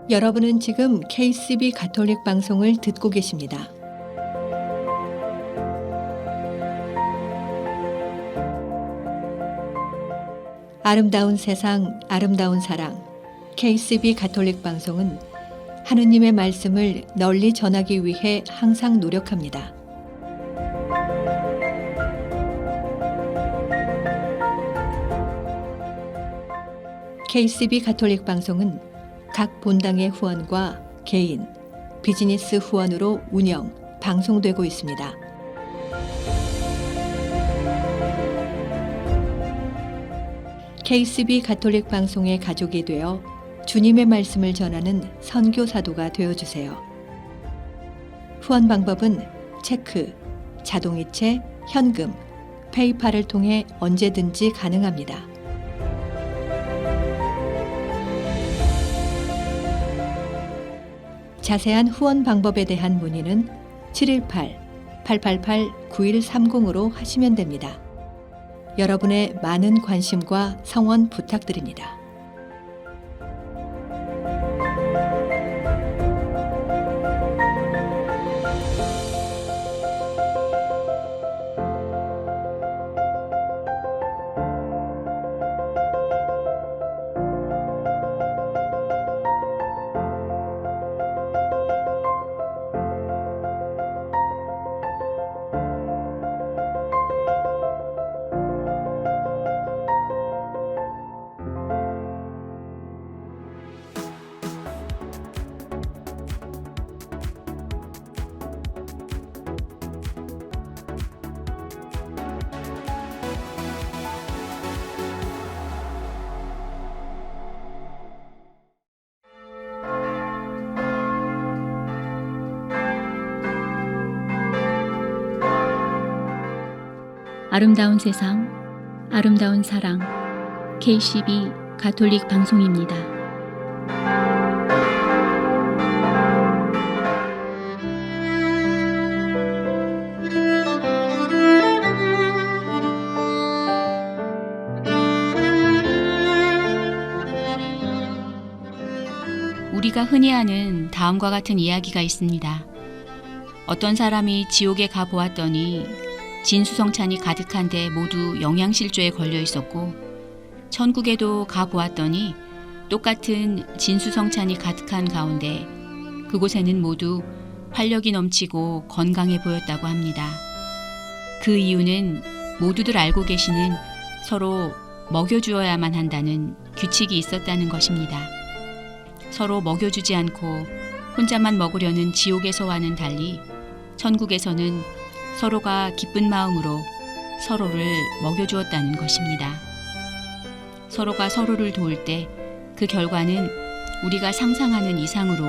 여러분은 지금 KCB 가톨릭 방송을 듣고 계십니다. 아름다운 세상, 아름다운 사랑. KCB 가톨릭 방송은 하느님의 말씀을 널리 전하기 위해 항상 노력합니다. KCB 가톨릭 방송은 각 본당의 후원과 개인, 비즈니스 후원으로 운영, 방송되고 있습니다. KCB 가톨릭 방송의 가족이 되어 주님의 말씀을 전하는 선교사도가 되어주세요. 후원 방법은 체크, 자동이체, 현금, 페이팔을 통해 언제든지 가능합니다. 자세한 후원 방법에 대한 문의는 718-888-9130으로 하시면 됩니다. 여러분의 많은 관심과 성원 부탁드립니다. 아름다운 세상, 아름다운 사랑, KCB 가톨릭 방송입니다. 우리가 흔히 하는 다음과 같은 이야기가 있습니다. 어떤 사람이 지옥에 가보았더니 진수성찬이 가득한데 모두 영양실조에 걸려 있었고, 천국에도 가보았더니 똑같은 진수성찬이 가득한 가운데 그곳에는 모두 활력이 넘치고 건강해 보였다고 합니다. 그 이유는 모두들 알고 계시는 서로 먹여주어야만 한다는 규칙이 있었다는 것입니다. 서로 먹여주지 않고 혼자만 먹으려는 지옥에서와는 달리 천국에서는 서로가 기쁜 마음으로 서로를 먹여주었다는 것입니다. 서로가 서로를 도울 때 그 결과는 우리가 상상하는 이상으로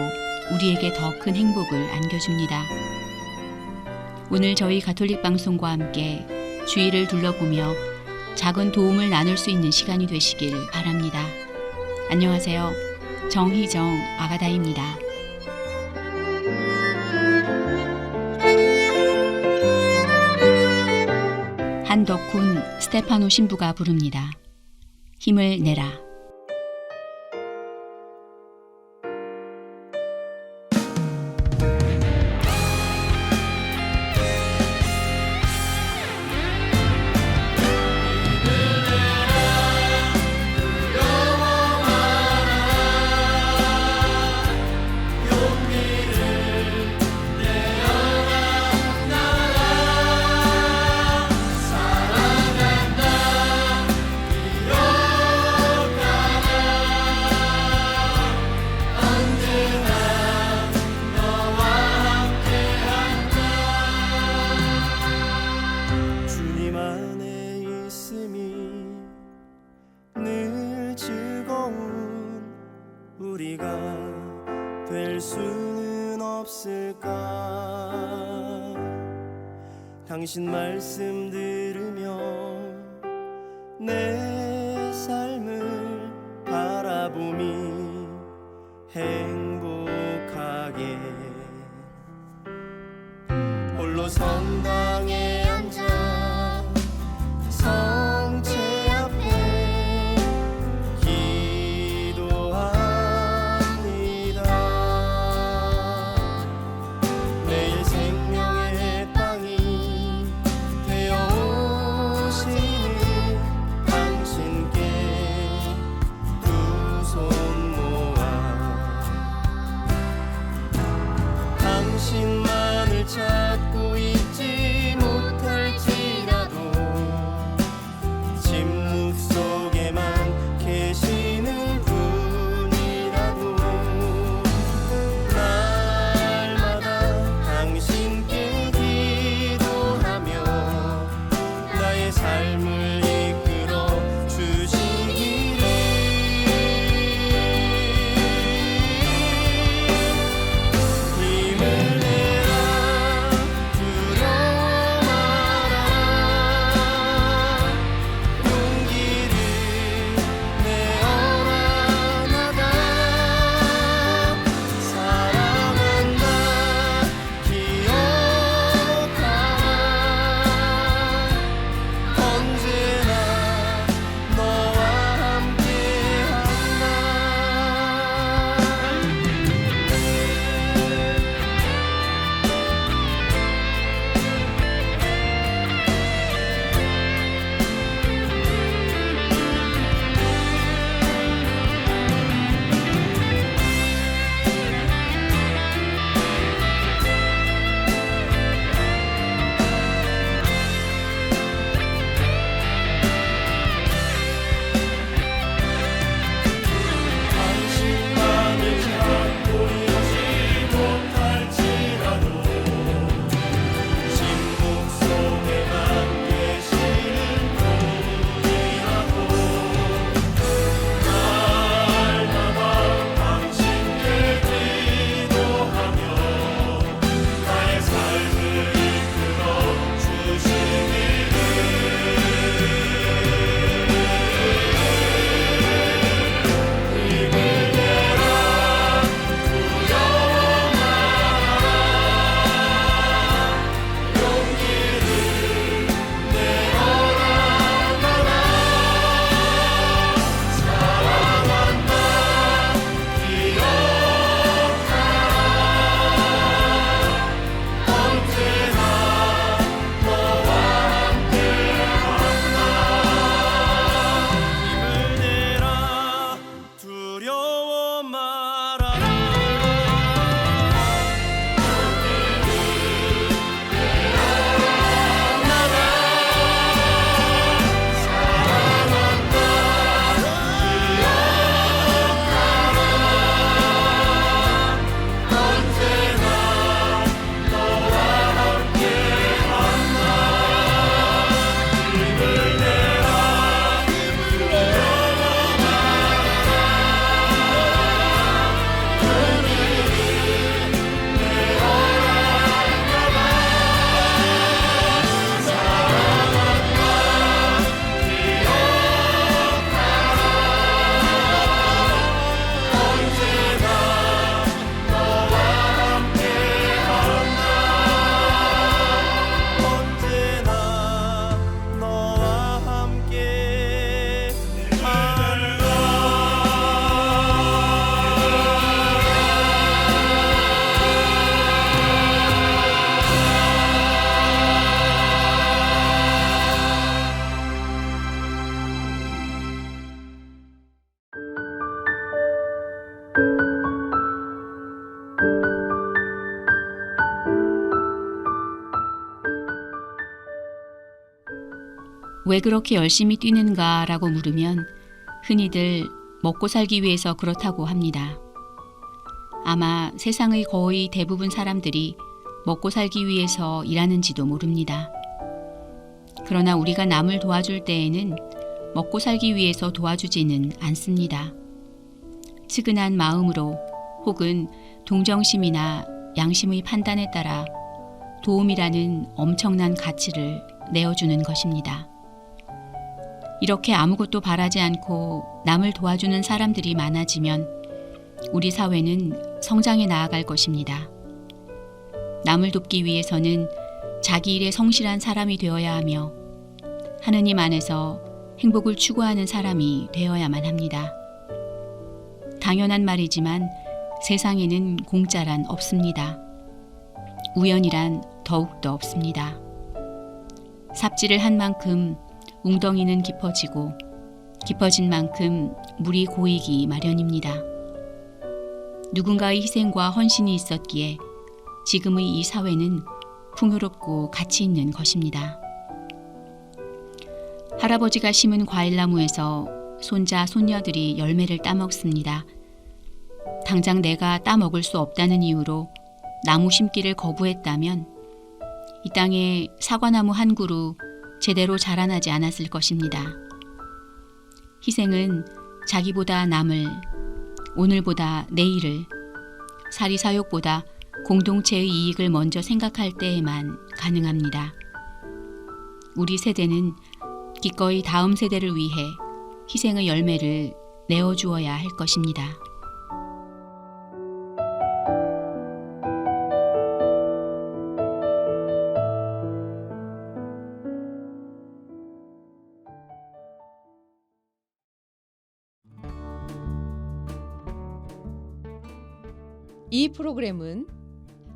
우리에게 더 큰 행복을 안겨줍니다. 오늘 저희 가톨릭 방송과 함께 주위를 둘러보며 작은 도움을 나눌 수 있는 시간이 되시길 바랍니다. 안녕하세요. 정희정 아가다입니다. 한덕훈 스테파노 신부가 부릅니다. 힘을 내라. 될 수는 없을까? 당신 말씀 들으며 내 삶을 바라보니 행복하게 홀로 성당에 앉아 성체 앞에 기도합니다. 왜 그렇게 열심히 뛰는가라고 물으면 흔히들 먹고 살기 위해서 그렇다고 합니다. 아마 세상의 거의 대부분 사람들이 먹고 살기 위해서 일하는지도 모릅니다. 그러나 우리가 남을 도와줄 때에는 먹고 살기 위해서 도와주지는 않습니다. 측은한 마음으로 혹은 동정심이나 양심의 판단에 따라 도움이라는 엄청난 가치를 내어주는 것입니다. 이렇게 아무것도 바라지 않고 남을 도와주는 사람들이 많아지면 우리 사회는 성장해 나아갈 것입니다. 남을 돕기 위해서는 자기 일에 성실한 사람이 되어야 하며 하느님 안에서 행복을 추구하는 사람이 되어야만 합니다. 당연한 말이지만 세상에는 공짜란 없습니다. 우연이란 더욱더 없습니다. 삽질을 한 만큼 웅덩이는 깊어지고 깊어진 만큼 물이 고이기 마련입니다. 누군가의 희생과 헌신이 있었기에 지금의 이 사회는 풍요롭고 가치 있는 것입니다. 할아버지가 심은 과일나무에서 손자, 손녀들이 열매를 따먹습니다. 당장 내가 따먹을 수 없다는 이유로 나무 심기를 거부했다면 이 땅에 사과나무 한 그루 제대로 자라나지 않았을 것입니다. 희생은 자기보다 남을, 오늘보다 내일을, 사리사욕보다 공동체의 이익을 먼저 생각할 때에만 가능합니다. 우리 세대는 기꺼이 다음 세대를 위해 희생의 열매를 내어주어야 할 것입니다. 이 프로그램은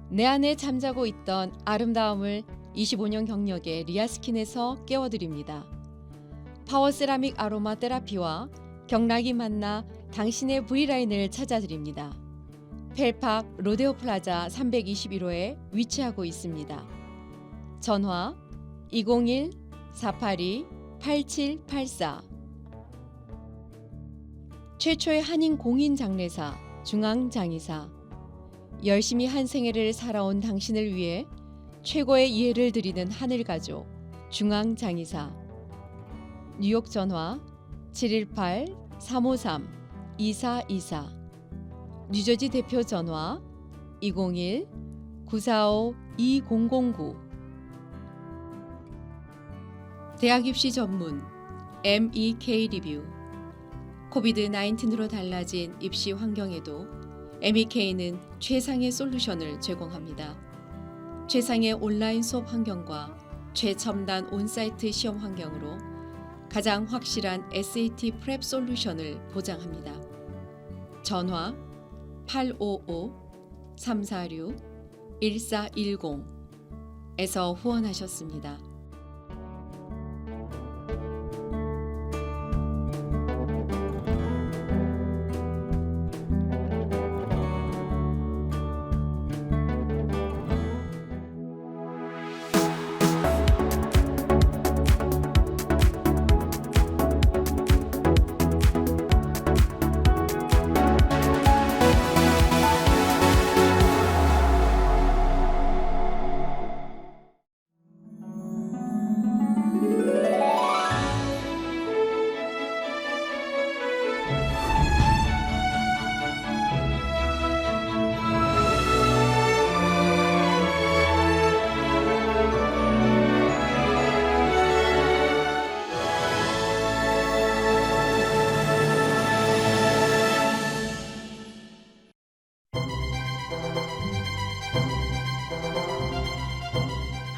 내 안에 잠자고 있던 아름다움을 25년 경력의 리아스킨에서 깨워드립니다. 파워세라믹 아로마 테라피와 경락이 만나 당신의 V라인을 찾아드립니다. 펠팍 로데오 플라자 321호에 위치하고 있습니다. 전화 201-482-8784. 최초의 한인 공인 장례사 중앙장의사. 열심히 한 생애를 살아온 당신을 위해 최고의 이해를 드리는 하늘가족 중앙장의사. 뉴욕 전화 718-353-2424. 뉴저지 대표 전화 201-945-2009. 대학 입시 전문 MEK 리뷰. 코비드-19로 달라진 입시 환경에도 MEK는 최상의 솔루션을 제공합니다. 최상의 온라인 수업 환경과 최첨단 온사이트 시험 환경으로 가장 확실한 SAT 프랩 솔루션을 보장합니다. 전화 855-346-1410에서 후원하셨습니다.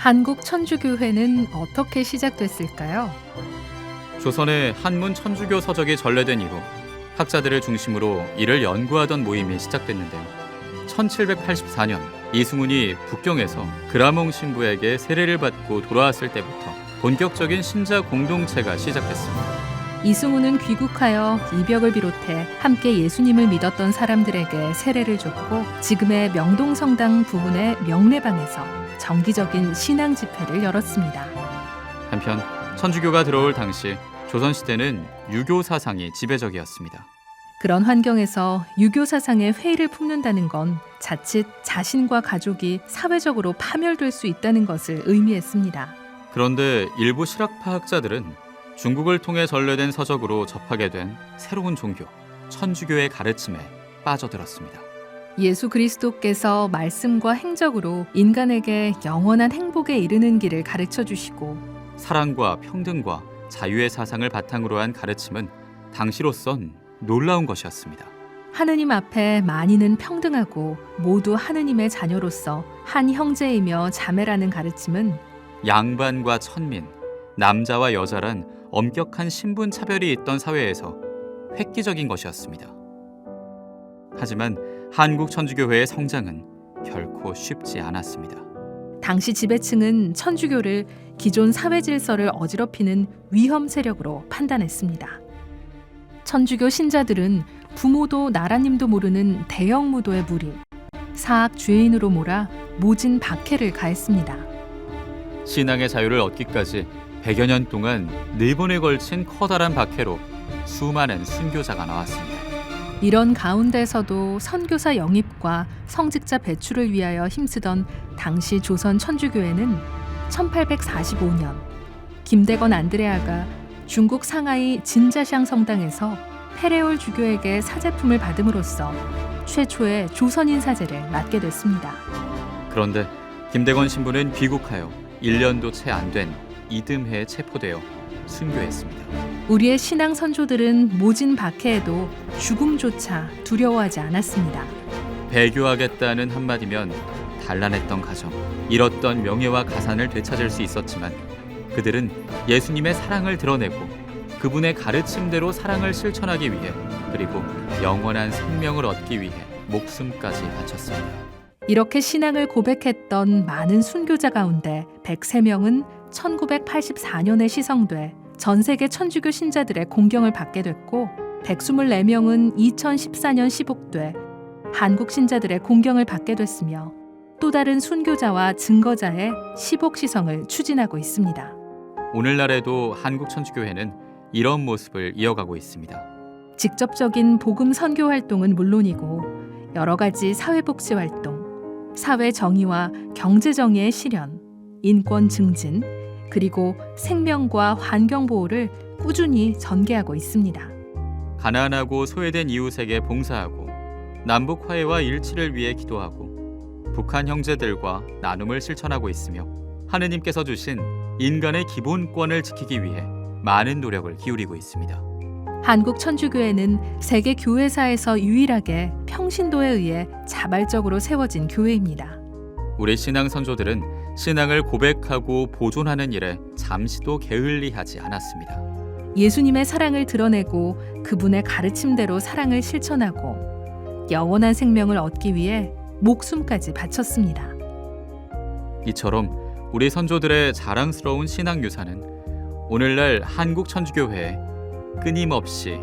한국 천주교회는 어떻게 시작됐을까요? 조선의 한문 천주교 서적이 전래된 이후 학자들을 중심으로 이를 연구하던 모임이 시작됐는데요. 1784년 이승훈이 북경에서 그라몽 신부에게 세례를 받고 돌아왔을 때부터 본격적인 신자 공동체가 시작됐습니다. 이승훈은 귀국하여 이벽을 비롯해 함께 예수님을 믿었던 사람들에게 세례를 줬고 지금의 명동성당 부근의 명례방에서 정기적인 신앙 집회를 열었습니다. 한편 천주교가 들어올 당시 조선시대는 유교 사상이 지배적이었습니다. 그런 환경에서 유교 사상에 회의를 품는다는 건 자칫 자신과 가족이 사회적으로 파멸될 수 있다는 것을 의미했습니다. 그런데 일부 실학파 학자들은 중국을 통해 전래된 서적으로 접하게 된 새로운 종교, 천주교의 가르침에 빠져들었습니다. 예수 그리스도께서 말씀과 행적으로 인간에게 영원한 행복에 이르는 길을 가르쳐 주시고 사랑과 평등과 자유의 사상을 바탕으로 한 가르침은 당시로선 놀라운 것이었습니다. 하느님 앞에 만인은 평등하고 모두 하느님의 자녀로서 한 형제이며 자매라는 가르침은 양반과 천민, 남자와 여자란 엄격한 신분 차별이 있던 사회에서 획기적인 것이었습니다. 하지만 한국 천주교회의 성장은 결코 쉽지 않았습니다. 당시 지배층은 천주교를 기존 사회 질서를 어지럽히는 위험 세력으로 판단했습니다. 천주교 신자들은 부모도 나라님도 모르는 대형 무도의 무리, 사학 죄인으로 몰아 모진 박해를 가했습니다. 신앙의 자유를 얻기까지 100여 년 동안 4번에 걸친 커다란 박해로 수많은 순교자가 나왔습니다. 이런 가운데서도 선교사 영입과 성직자 배출을 위하여 힘쓰던 당시 조선 천주교회는 1845년 김대건 안드레아가 중국 상하이 진자샹 성당에서 페레올 주교에게 사제품을 받음으로써 최초의 조선인 사제를 맡게 됐습니다. 그런데 김대건 신부는 귀국하여 1년도 채 안 된 이듬해에 체포되어 순교했습니다. 우리의 신앙 선조들은 모진 박해에도 죽음조차 두려워하지 않았습니다. 배교하겠다는 한마디면 단란했던 가정, 잃었던 명예와 가산을 되찾을 수 있었지만 그들은 예수님의 사랑을 드러내고 그분의 가르침대로 사랑을 실천하기 위해 그리고 영원한 생명을 얻기 위해 목숨까지 바쳤습니다. 이렇게 신앙을 고백했던 많은 순교자 가운데 103명은 1984년에 시성돼 전 세계 천주교 신자들의 공경을 받게 됐고 124명은 2014년 시복돼 한국 신자들의 공경을 받게 됐으며 또 다른 순교자와 증거자의 시복 시성을 추진하고 있습니다. 오늘날에도 한국 천주교회는 이런 모습을 이어가고 있습니다. 직접적인 복음 선교 활동은 물론이고 여러 가지 사회복지 활동, 사회 정의와 경제 정의의 실현, 인권 증진, 그리고 생명과 환경 보호를 꾸준히 전개하고 있습니다. 가난하고 소외된 이웃에게 봉사하고 남북 화해와 일치를 위해 기도하고 북한 형제들과 나눔을 실천하고 있으며 하느님께서 주신 인간의 기본권을 지키기 위해 많은 노력을 기울이고 있습니다. 한국 천주교회는 세계 교회사에서 유일하게 평신도에 의해 자발적으로 세워진 교회입니다. 우리 신앙 선조들은 신앙을 고백하고 보존하는 일에 잠시도 게을리하지 않았습니다. 예수님의 사랑을 드러내고 그분의 가르침대로 사랑을 실천하고 영원한 생명을 얻기 위해 목숨까지 바쳤습니다. 이처럼 우리 선조들의 자랑스러운 신앙 유산은 오늘날 한국 천주교회에 끊임없이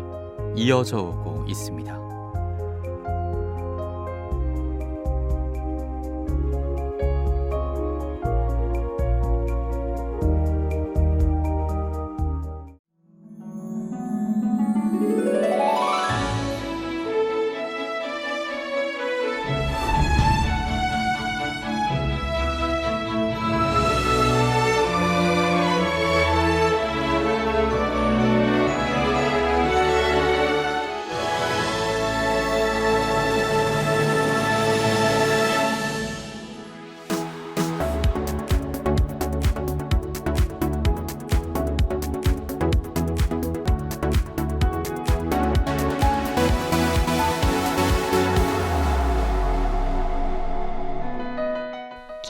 이어져 오고 있습니다.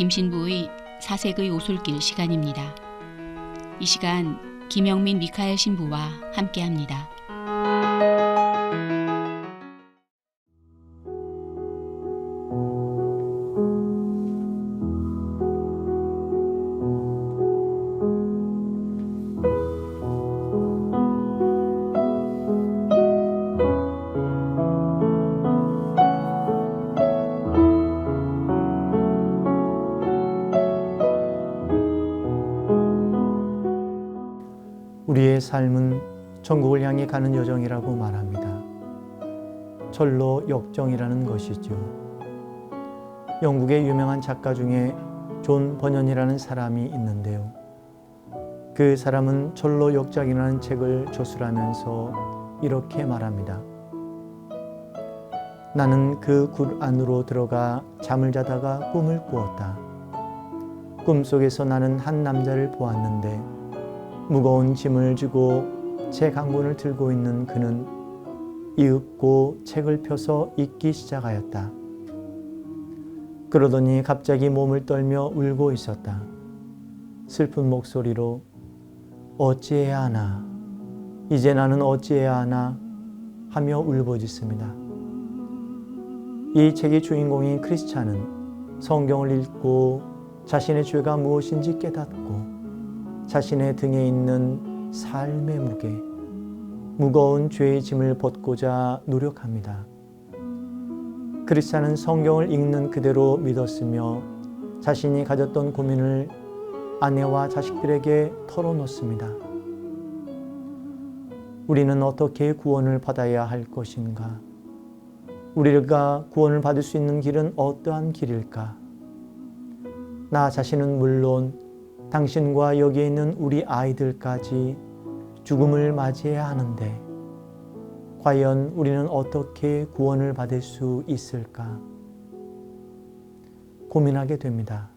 김신부의 사색의 오솔길 시간입니다. 이 시간 김영민 미카엘 신부와 함께합니다. 우리의 삶은 천국을 향해 가는 여정이라고 말합니다. 철로 역정이라는 것이죠. 영국의 유명한 작가 중에 존 버년이라는 사람이 있는데요. 그 사람은 철로 역정이라는 책을 저술하면서 이렇게 말합니다. 나는 그 굴 안으로 들어가 잠을 자다가 꿈을 꾸었다. 꿈속에서 나는 한 남자를 보았는데 무거운 짐을 지고 책 한 권을 들고 있는 그는 이윽고 책을 펴서 읽기 시작하였다. 그러더니 갑자기 몸을 떨며 울고 있었다. 슬픈 목소리로 어찌해야 하나, 이제 나는 어찌해야 하나 하며 울부짖습니다. 이 책의 주인공인 크리스찬은 성경을 읽고 자신의 죄가 무엇인지 깨닫고 자신의 등에 있는 삶의 무게, 무거운 죄의 짐을 벗고자 노력합니다. 크리스찬은 성경을 읽는 그대로 믿었으며 자신이 가졌던 고민을 아내와 자식들에게 털어놓습니다. 우리는 어떻게 구원을 받아야 할 것인가? 우리가 구원을 받을 수 있는 길은 어떠한 길일까? 나 자신은 물론 당신과 여기에 있는 우리 아이들까지 죽음을 맞이해야 하는데 과연 우리는 어떻게 구원을 받을 수 있을까? 고민하게 됩니다.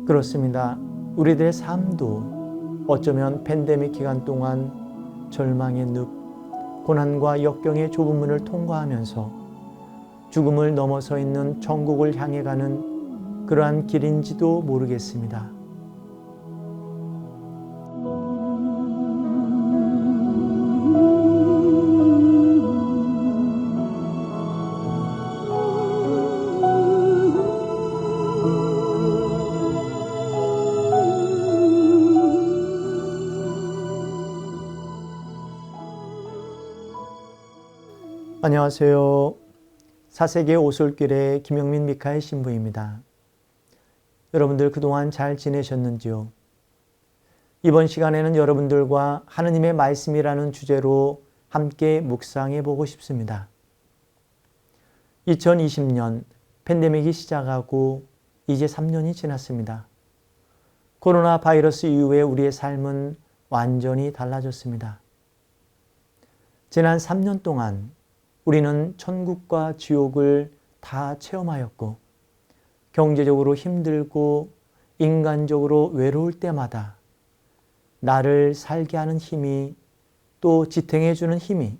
그렇습니다. 우리들의 삶도 어쩌면 팬데믹 기간 동안 절망의 늪, 고난과 역경의 좁은 문을 통과하면서 죽음을 넘어서 있는 천국을 향해 가는 그러한 길인지도 모르겠습니다. 안녕하세요. 4세기 오솔길의 김영민 미카엘 신부입니다. 여러분들 그동안 잘 지내셨는지요? 이번 시간에는 여러분들과 하느님의 말씀이라는 주제로 함께 묵상해 보고 싶습니다. 2020년 팬데믹이 시작하고 이제 3년이 지났습니다. 코로나 바이러스 이후에 우리의 삶은 완전히 달라졌습니다. 지난 3년 동안 우리는 천국과 지옥을 다 체험하였고 경제적으로 힘들고 인간적으로 외로울 때마다 나를 살게 하는 힘이 또 지탱해 주는 힘이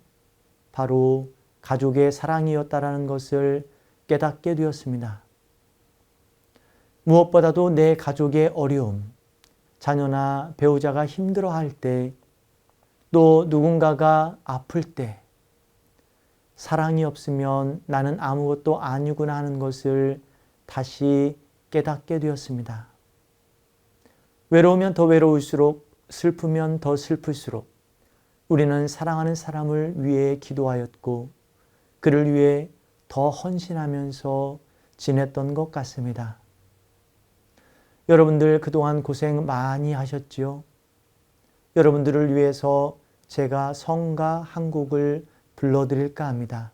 바로 가족의 사랑이었다라는 것을 깨닫게 되었습니다. 무엇보다도 내 가족의 어려움, 자녀나 배우자가 힘들어할 때, 또 누군가가 아플 때 사랑이 없으면 나는 아무것도 아니구나 하는 것을 다시 깨닫게 되었습니다. 외로우면 더 외로울수록, 슬프면 더 슬플수록 우리는 사랑하는 사람을 위해 기도하였고 그를 위해 더 헌신하면서 지냈던 것 같습니다. 여러분들 그동안 고생 많이 하셨지요? 여러분들을 위해서 제가 성가 한 곡을 불러드릴까 합니다.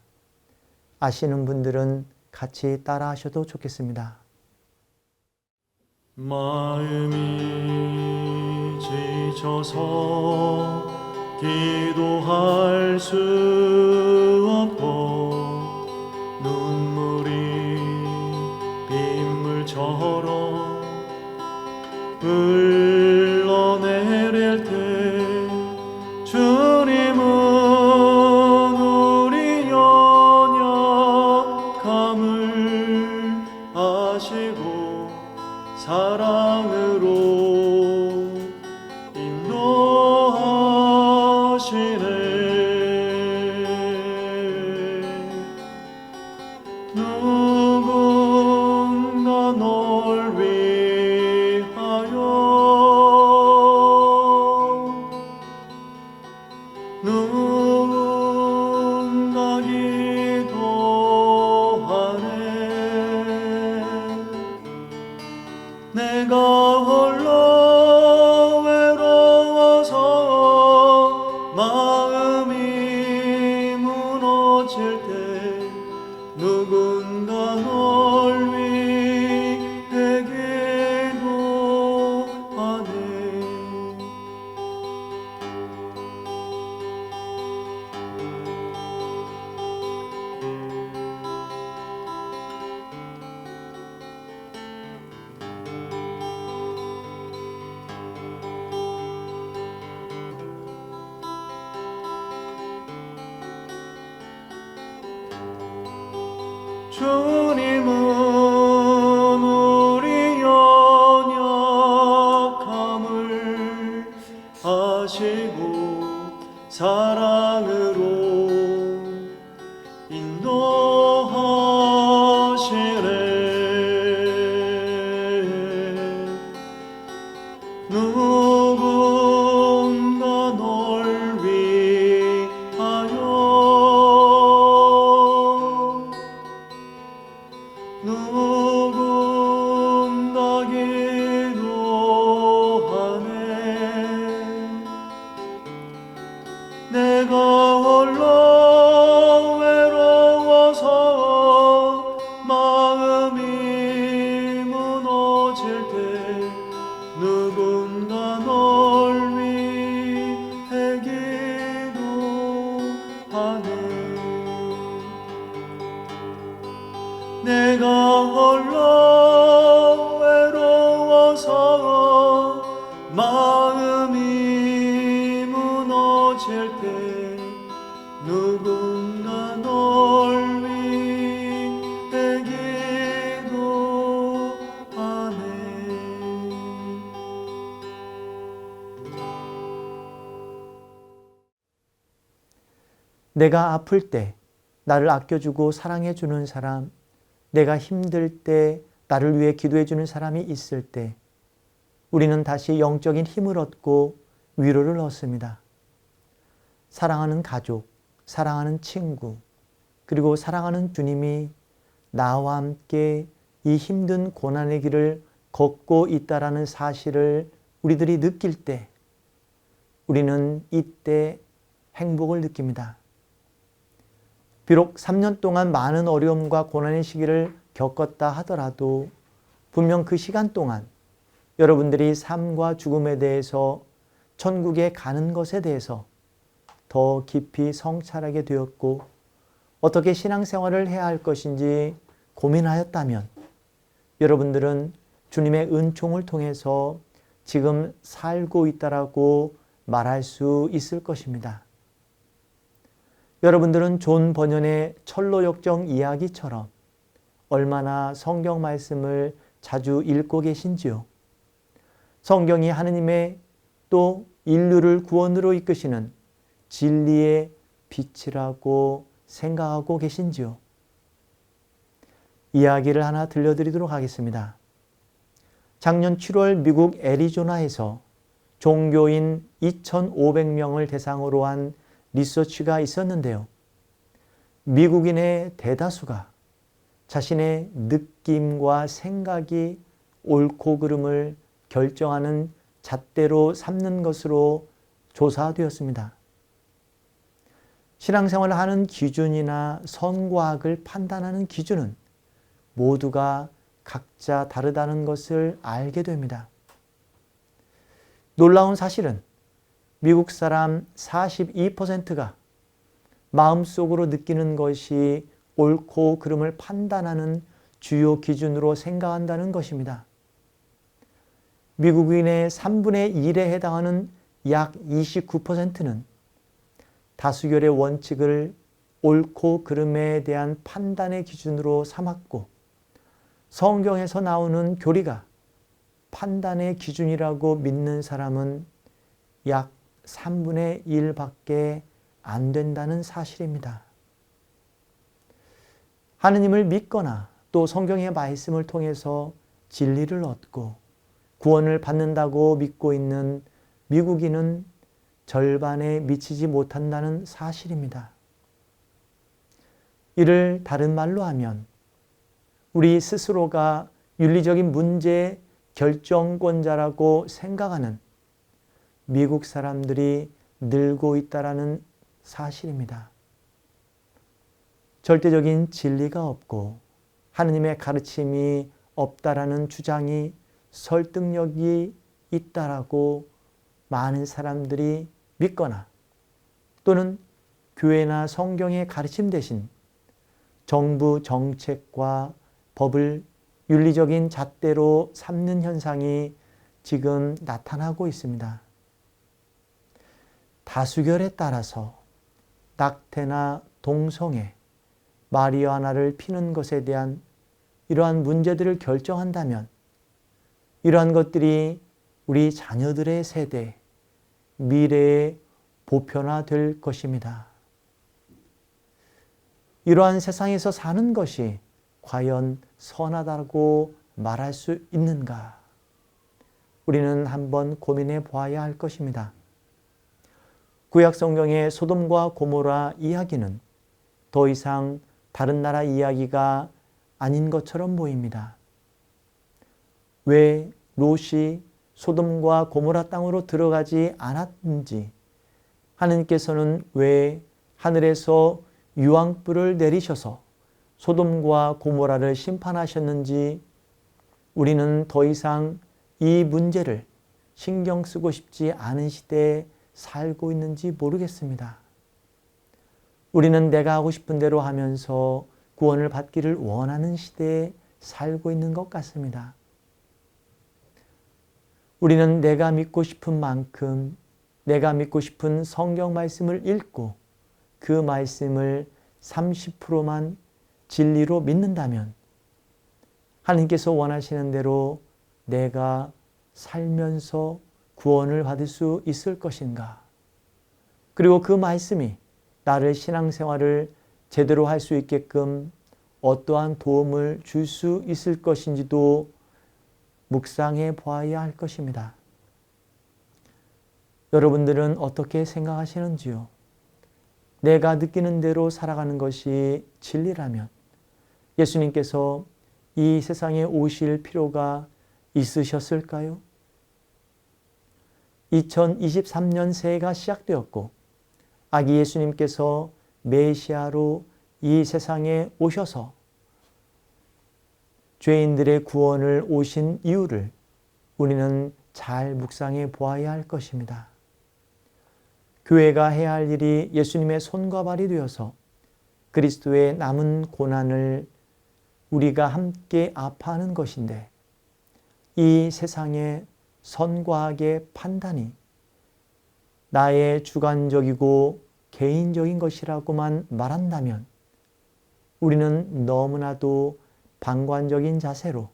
아시는 분들은 같이 따라 하셔도 좋겠습니다. 마음이 지쳐서 기도할 수 없고 눈물이 빗물처럼 흘러내릴 때 주님은 사랑으로 인도하시네. 주님은 우리 연약함을 아시고 사랑으로 인도하시네. 누군가 널 위하여 누군가 기도하네. 내가 홀로 외로워서 마음이 무너질 때 누군가 널 위해 기도하네. 내가 홀로 외로워서 마음이 무너질 때 누군가 널 위해 기도하네. 내가 아플 때 나를 아껴주고 사랑해주는 사람, 내가 힘들 때 나를 위해 기도해주는 사람이 있을 때 우리는 다시 영적인 힘을 얻고 위로를 얻습니다. 사랑하는 가족, 사랑하는 친구, 그리고 사랑하는 주님이 나와 함께 이 힘든 고난의 길을 걷고 있다라는 사실을 우리들이 느낄 때 우리는 이때 행복을 느낍니다. 비록 3년 동안 많은 어려움과 고난의 시기를 겪었다 하더라도 분명 그 시간 동안 여러분들이 삶과 죽음에 대해서 천국에 가는 것에 대해서 더 깊이 성찰하게 되었고 어떻게 신앙생활을 해야 할 것인지 고민하였다면 여러분들은 주님의 은총을 통해서 지금 살고 있다라고 말할 수 있을 것입니다. 여러분들은 존 버년의 철로역정 이야기처럼 얼마나 성경 말씀을 자주 읽고 계신지요? 성경이 하느님의 또 인류를 구원으로 이끄시는 진리의 빛이라고 생각하고 계신지요? 이야기를 하나 들려드리도록 하겠습니다. 작년 7월 미국 애리조나에서 종교인 2,500명을 대상으로 한 리서치가 있었는데요. 미국인의 대다수가 자신의 느낌과 생각이 옳고 그름을 결정하는 잣대로 삼는 것으로 조사되었습니다. 신앙생활을 하는 기준이나 선과악을 판단하는 기준은 모두가 각자 다르다는 것을 알게 됩니다. 놀라운 사실은 미국 사람 42%가 마음속으로 느끼는 것이 옳고 그름을 판단하는 주요 기준으로 생각한다는 것입니다. 미국인의 3분의 1에 해당하는 약 29%는 다수결의 원칙을 옳고 그름에 대한 판단의 기준으로 삼았고 성경에서 나오는 교리가 판단의 기준이라고 믿는 사람은 약 3분의 1밖에 안 된다는 사실입니다. 하느님을 믿거나 또 성경의 말씀을 통해서 진리를 얻고 구원을 받는다고 믿고 있는 미국인은 절반에 미치지 못한다는 사실입니다. 이를 다른 말로 하면 우리 스스로가 윤리적인 문제의 결정권자라고 생각하는 미국 사람들이 늘고 있다는 사실입니다. 절대적인 진리가 없고 하느님의 가르침이 없다라는 주장이 설득력이 있다라고 많은 사람들이 믿거나 또는 교회나 성경의 가르침 대신 정부 정책과 법을 윤리적인 잣대로 삼는 현상이 지금 나타나고 있습니다. 다수결에 따라서 낙태나 동성애, 마리아나를 피는 것에 대한 이러한 문제들을 결정한다면 이러한 것들이 우리 자녀들의 세대, 미래에 보편화될 것입니다. 이러한 세상에서 사는 것이 과연 선하다고 말할 수 있는가? 우리는 한번 고민해 보아야 할 것입니다. 구약 성경의 소돔과 고모라 이야기는 더 이상 다른 나라 이야기가 아닌 것처럼 보입니다. 왜 롯이 소돔과 고모라 땅으로 들어가지 않았는지, 하느님께서는 왜 하늘에서 유황불을 내리셔서 소돔과 고모라를 심판하셨는지 우리는 더 이상 이 문제를 신경 쓰고 싶지 않은 시대에 살고 있는지 모르겠습니다. 우리는 내가 하고 싶은 대로 하면서 구원을 받기를 원하는 시대에 살고 있는 것 같습니다. 우리는 내가 믿고 싶은 만큼 내가 믿고 싶은 성경 말씀을 읽고 그 말씀을 30%만 진리로 믿는다면 하나님께서 원하시는 대로 내가 살면서 구원을 받을 수 있을 것인가? 그리고 그 말씀이 나를 신앙생활을 제대로 할 수 있게끔 어떠한 도움을 줄 수 있을 것인지도 묵상해 보아야 할 것입니다. 여러분들은 어떻게 생각하시는지요? 내가 느끼는 대로 살아가는 것이 진리라면 예수님께서 이 세상에 오실 필요가 있으셨을까요? 2023년 새해가 시작되었고 아기 예수님께서 메시아로 이 세상에 오셔서 죄인들의 구원을 오신 이유를 우리는 잘 묵상해 보아야 할 것입니다. 교회가 해야 할 일이 예수님의 손과 발이 되어서 그리스도의 남은 고난을 우리가 함께 아파하는 것인데 이 세상의 선과 악의 판단이 나의 주관적이고 개인적인 것이라고만 말한다면 우리는 너무나도 방관적인 자세로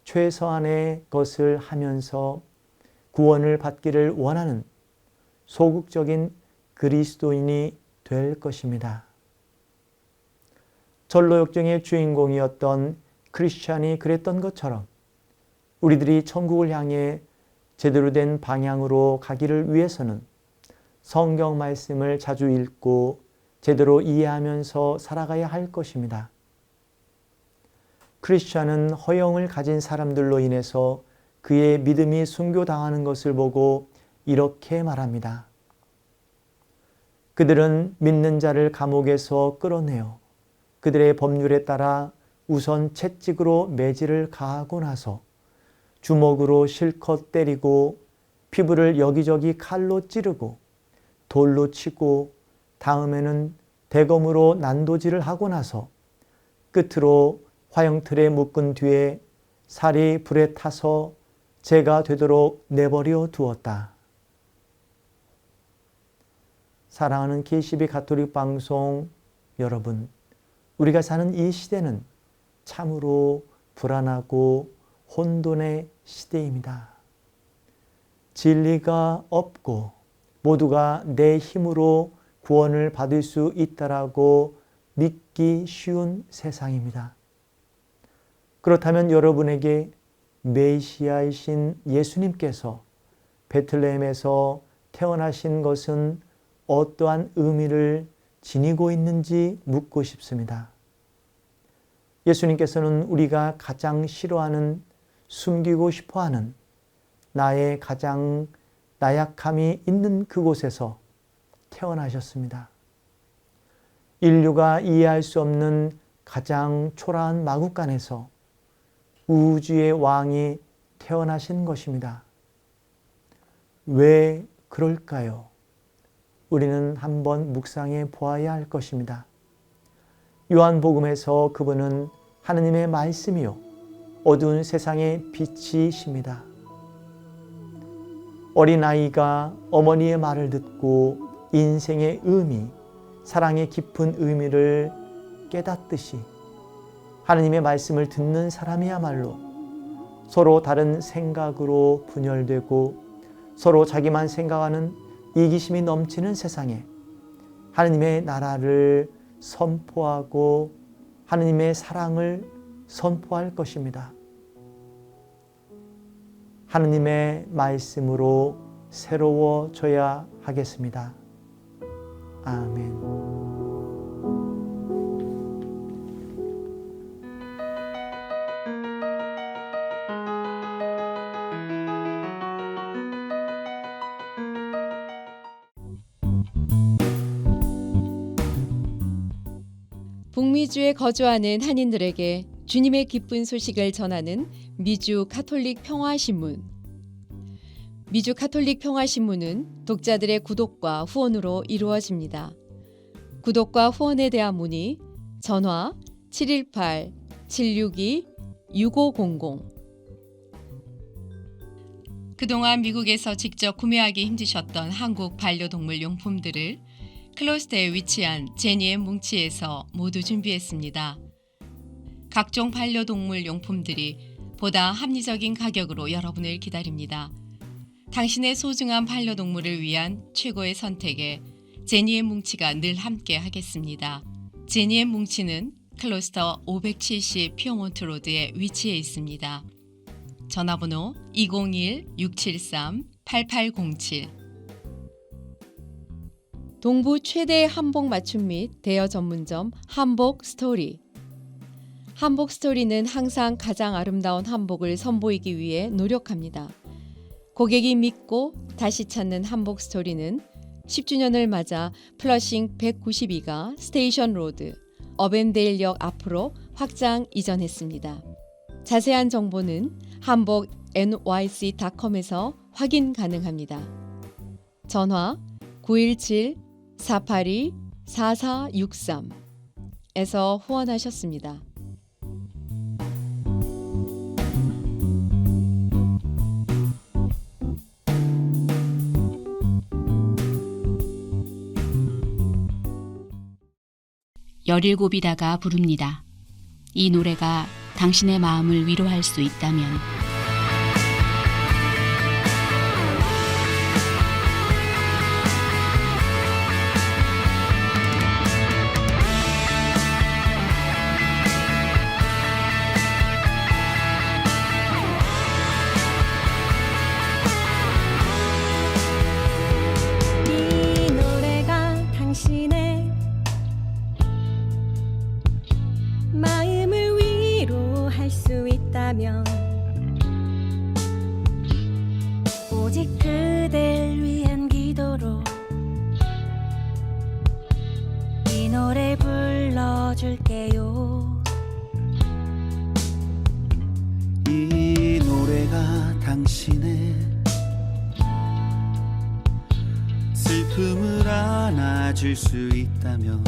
최소한의 것을 하면서 구원을 받기를 원하는 소극적인 그리스도인이 될 것입니다. 전로역정의 주인공이었던 크리스찬이 그랬던 것처럼 우리들이 천국을 향해 제대로 된 방향으로 가기를 위해서는 성경 말씀을 자주 읽고 제대로 이해하면서 살아가야 할 것입니다. 크리스찬은 허영을 가진 사람들로 인해서 그의 믿음이 순교당하는 것을 보고 이렇게 말합니다. 그들은 믿는 자를 감옥에서 끌어내어 그들의 법률에 따라 우선 채찍으로 매질을 가하고 나서 주먹으로 실컷 때리고 피부를 여기저기 칼로 찌르고 돌로 치고 다음에는 대검으로 난도질을 하고 나서 끝으로 화형틀에 묶은 뒤에 살이 불에 타서 재가 되도록 내버려 두었다. 사랑하는 KCB 가톨릭 방송 여러분, 우리가 사는 이 시대는 참으로 불안하고 혼돈의 시대입니다. 진리가 없고 모두가 내 힘으로 구원을 받을 수 있다라고 믿기 쉬운 세상입니다. 그렇다면 여러분에게 메시아이신 예수님께서 베틀레헴에서 태어나신 것은 어떠한 의미를 지니고 있는지 묻고 싶습니다. 예수님께서는 우리가 가장 싫어하는, 숨기고 싶어하는 나의 가장 나약함이 있는 그곳에서 태어나셨습니다. 인류가 이해할 수 없는 가장 초라한 마국간에서 우주의 왕이 태어나신 것입니다. 왜 그럴까요? 우리는 한번 묵상해 보아야 할 것입니다. 요한복음에서 그분은 하느님의 말씀이요 어두운 세상의 빛이십니다. 어린아이가 어머니의 말을 듣고 인생의 의미, 사랑의 깊은 의미를 깨닫듯이 하느님의 말씀을 듣는 사람이야말로 서로 다른 생각으로 분열되고 서로 자기만 생각하는 이기심이 넘치는 세상에 하느님의 나라를 선포하고 하느님의 사랑을 선포할 것입니다. 하느님의 말씀으로 새로워져야 하겠습니다. 아멘. 북미주에 거주하는 한인들에게 주님의 기쁜 소식을 전하는 미주 가톨릭 평화신문. 미주 가톨릭 평화신문은 독자들의 구독과 후원으로 이루어집니다. 구독과 후원에 대한 문의 전화 718-762-6500. 그동안 미국에서 직접 구매하기 힘드셨던 한국 반려동물 용품들을 클로스터에 위치한 제니의 뭉치에서 모두 준비했습니다. 각종 반려동물 용품들이 보다 합리적인 가격으로 여러분을 기다립니다. 당신의 소중한 반려동물을 위한 최고의 선택에 제니의 뭉치가 늘 함께 하겠습니다. 제니의 뭉치는 클로스터 570 피어몬트 로드에 위치해 있습니다. 전화번호 201-673-8807. 동부 최대의 한복 맞춤 및 대여 전문점 한복 스토리. 한복 스토리는 항상 가장 아름다운 한복을 선보이기 위해 노력합니다. 고객이 믿고 다시 찾는 한복 스토리는 10주년을 맞아 플러싱 192가 스테이션 로드, 어벤데일역 앞으로 확장 이전했습니다. 자세한 정보는 한복 nyc.com에서 확인 가능합니다. 전화 917-482-4463에서 후원하셨습니다. 열일곱이다가 부릅니다. 이 노래가 당신의 마음을 위로할 수 있다면 이 노래가 당신의 마음을 위로할 수 있다면 오직 그댈 위한 기도로 이 노래 불러줄게요. 이 노래가 당신의 슬픔을 안아줄 수 있다면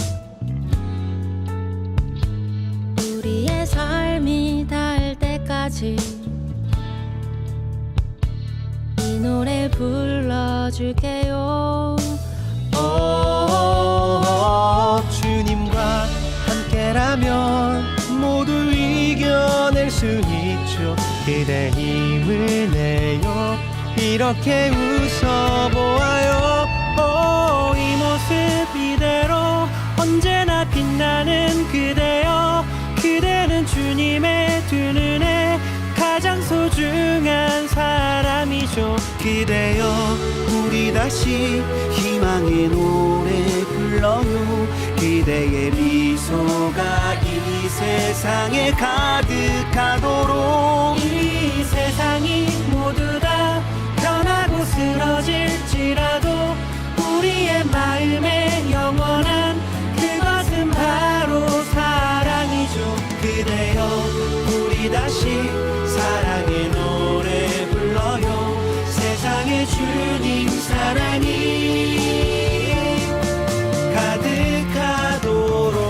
우리의 삶이 닿을 때까지 이 노래 불러줄게요. 주님과 함께라면 모두 이겨낼 수 있죠. 그대 힘을 내요. 이렇게 웃어보아요. 이 모습 이대로 언제나 빛나는 그대여. 그대는 주님의 두 눈에 가장 소중한 사람이죠. 그대여 우리 다시 희망의 노래 불러요. 그대의 미소가 이 세상에 가득하도록 이 세상이 모두 다 변하고 쓰러질지라도 우리의 마음에 영원한 그것은 바로 사랑이죠. 그대여 우리 다시 사랑의 노래 불러요. 세상에 주님 사랑이 가득하도록.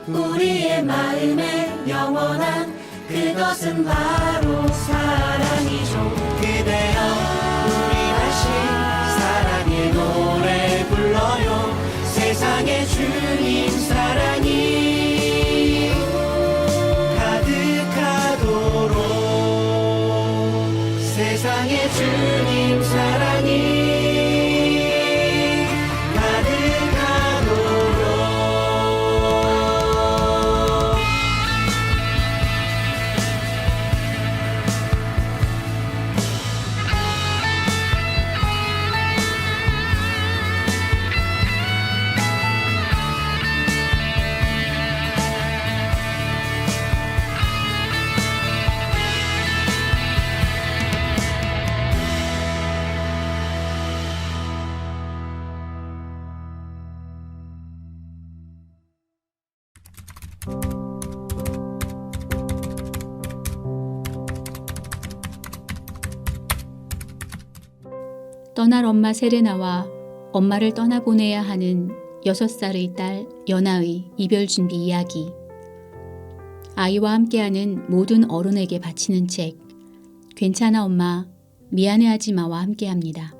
우리의 마음에 영원한 그것은 바로 사랑이죠. 그대여 우리 다시 사랑의 노래 불러요. 세상의 주님 사랑이 가득하도록 세상의 주님 사랑이 떠날 엄마 세레나와 엄마를 떠나보내야 하는 6살의 딸 연아의 이별 준비 이야기. 아이와 함께하는 모든 어른에게 바치는 책. 괜찮아 엄마, 미안해하지 마와 함께합니다.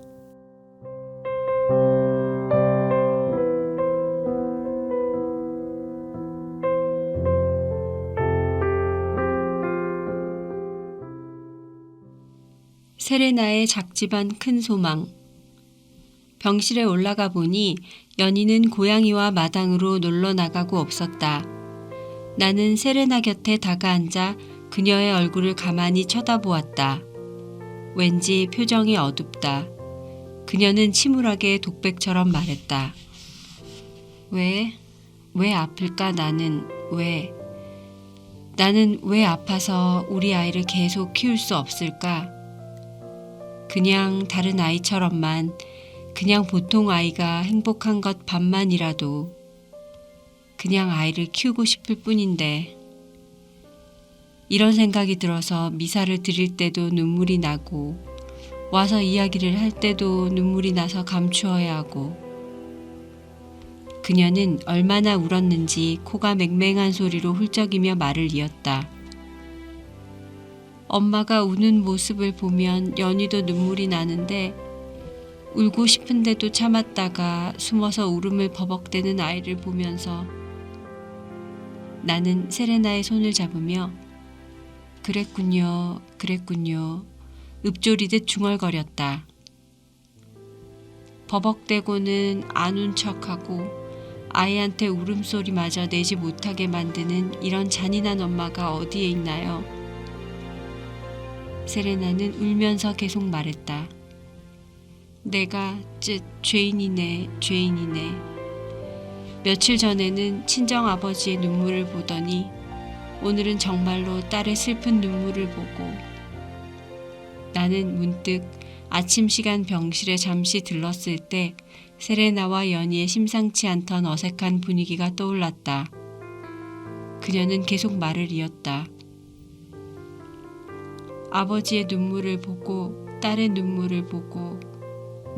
세레나의 작지만 큰 소망. 병실에 올라가 보니 연희는 고양이와 마당으로 놀러 나가고 없었다. 나는 세레나 곁에 다가앉아 그녀의 얼굴을 가만히 쳐다보았다. 왠지 표정이 어둡다. 그녀는 침울하게 독백처럼 말했다. 왜 아플까 나는 왜? 나는 왜 아파서 우리 아이를 계속 키울 수 없을까? 그냥 다른 아이처럼만, 그냥 보통 아이가 행복한 것 반만이라도 그냥 아이를 키우고 싶을 뿐인데, 이런 생각이 들어서 미사를 드릴 때도 눈물이 나고 와서 이야기를 할 때도 눈물이 나서 감추어야 하고. 그녀는 얼마나 울었는지 코가 맹맹한 소리로 훌쩍이며 말을 이었다. 엄마가 우는 모습을 보면 연희도 눈물이 나는데 울고 싶은데도 참았다가 숨어서 울음을 버벅대는 아이를 보면서 나는 세레나의 손을 잡으며 그랬군요, 그랬군요 읊조리듯 중얼거렸다. 버벅대고는 안 운 척하고 아이한테 울음소리마저 내지 못하게 만드는 이런 잔인한 엄마가 어디에 있나요? 세레나는 울면서 계속 말했다. 내가 죄인이네, 죄인이네. 며칠 전에는 친정아버지의 눈물을 보더니 오늘은 정말로 딸의 슬픈 눈물을 보고. 나는 문득 아침 시간 병실에 잠시 들렀을 때 세레나와 연희의 심상치 않던 어색한 분위기가 떠올랐다. 그녀는 계속 말을 이었다. 아버지의 눈물을 보고 딸의 눈물을 보고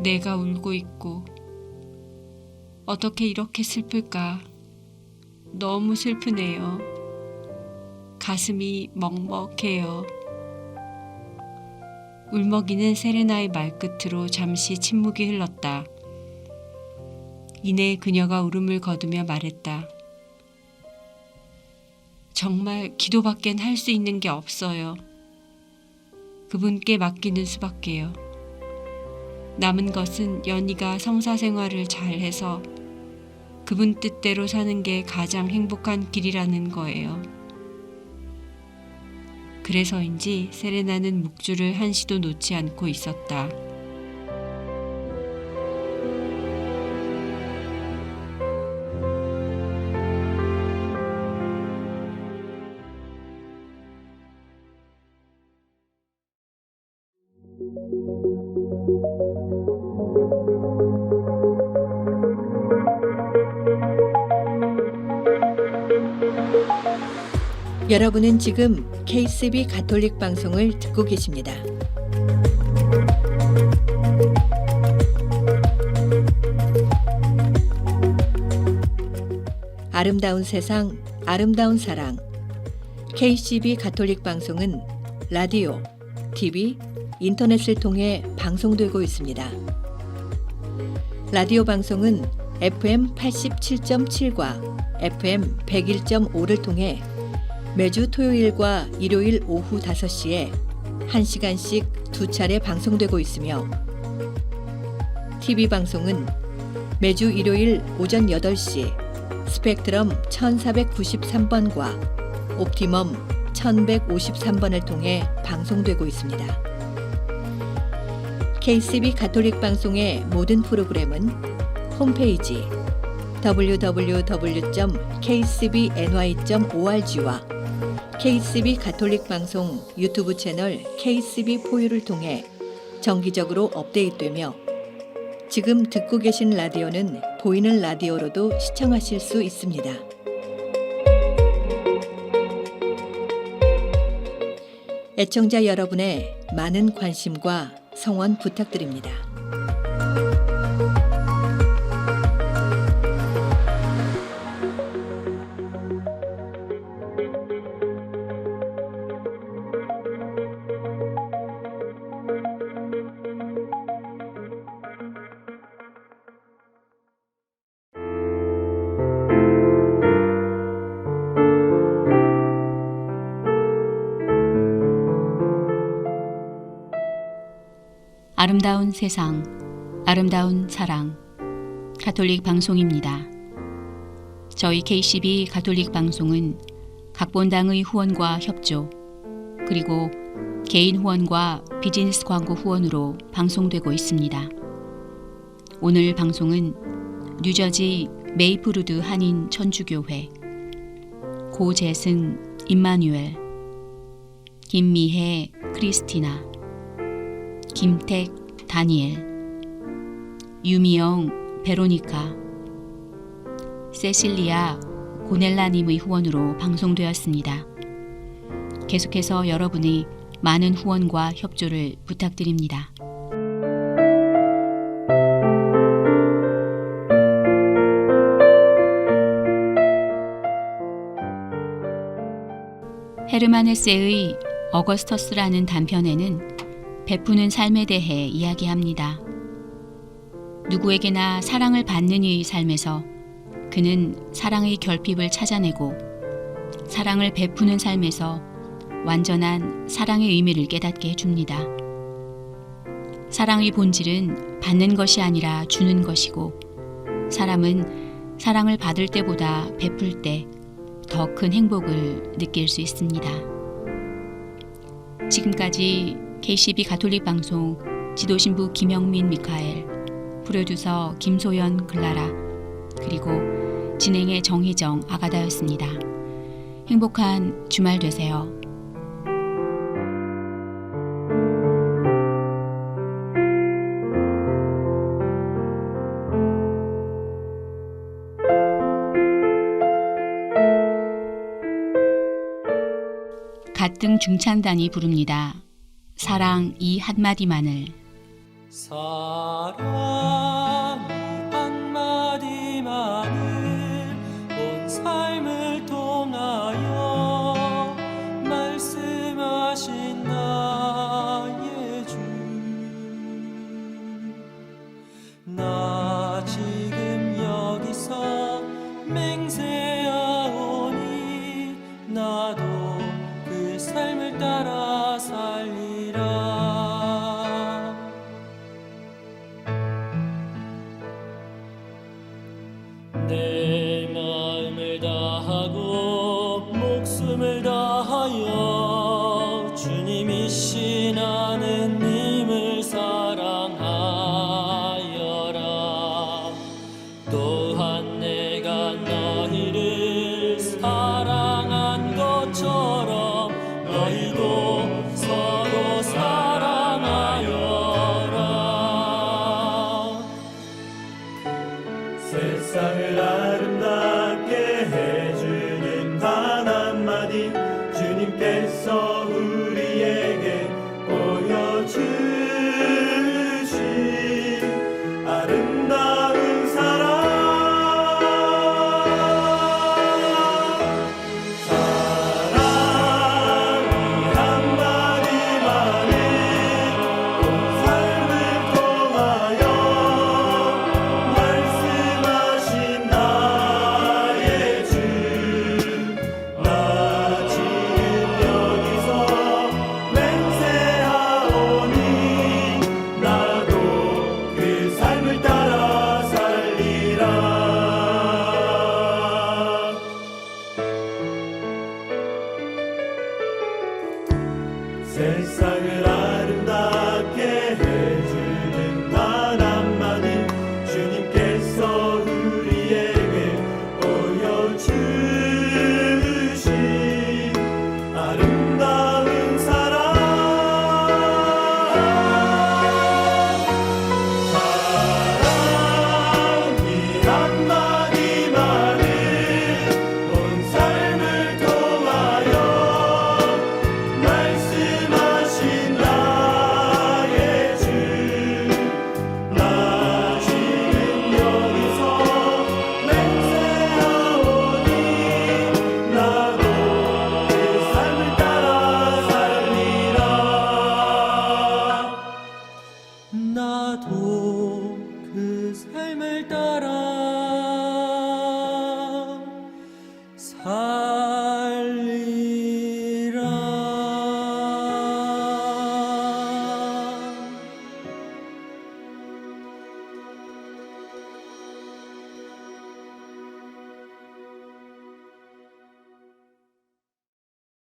내가 울고 있고 어떻게 이렇게 슬플까? 너무 슬프네요. 가슴이 먹먹해요. 울먹이는 세레나의 말끝으로 잠시 침묵이 흘렀다. 이내 그녀가 울음을 거두며 말했다. 정말 기도밖엔 할 수 있는 게 없어요. 그분께 맡기는 수밖에요. 남은 것은 연희가 성사생활을 잘해서 그분 뜻대로 사는 게 가장 행복한 길이라는 거예요. 그래서인지 세레나는 묵주를 한시도 놓지 않고 있었다. 여러분은 지금 KCB 가톨릭 방송을 듣고 계십니다. 아름다운 세상 아름다운 사랑. KCB 가톨릭 방송은 라디오, TV, 인터넷을 통해 방송되고 있습니다. 라디오 방송은 FM 87.7과 FM 101.5를 통해 매주 토요일과 일요일 오후 5시에 1시간씩 2차례 방송되고 있으며 TV 방송은 매주 일요일 오전 8시 스펙트럼 1493번과 옵티멈 1153번을 통해 방송되고 있습니다. KCB 가톨릭 방송의 모든 프로그램은 홈페이지 www.kcbny.org와 KCB 가톨릭 방송 유튜브 채널 KCB 포유를 통해 정기적으로 업데이트되며 지금 듣고 계신 라디오는 보이는 라디오로도 시청하실 수 있습니다. 애청자 여러분의 많은 관심과 성원 부탁드립니다. 아름다운 세상, 아름다운 사랑, 가톨릭 방송입니다. 저희 KCB 가톨릭 방송은 각 본당의 후원과 협조, 그리고 개인 후원과 비즈니스 광고 후원으로 방송되고 있습니다. 오늘 방송은 뉴저지 메이플우드 한인 천주교회, 고재승 임마누엘, 김미혜 크리스티나, 김택 다니엘, 유미영 베로니카, 세실리아 고넬라님의 후원으로 방송되었습니다. 계속해서 여러분의 많은 후원과 협조를 부탁드립니다. 헤르만 헤세의 어거스터스라는 단편에는 베푸는 삶에 대해 이야기합니다. 누구에게나 사랑을 받는 이의 삶에서 그는 사랑의 결핍을 찾아내고 사랑을 베푸는 삶에서 완전한 사랑의 의미를 깨닫게 해줍니다. 사랑의 본질은 받는 것이 아니라 주는 것이고 사람은 사랑을 받을 때보다 베풀 때 더 큰 행복을 느낄 수 있습니다. 지금까지 KCB 가톨릭 방송 지도신부 김영민 미카엘, 프로듀서 김소연 글라라, 그리고 진행의 정희정 아가다였습니다. 행복한 주말 되세요. 갓등 중창단이 부릅니다. 사랑 이 한마디만을. 사랑 한마디만을 온 삶을 통하여 말씀하신 나의 주.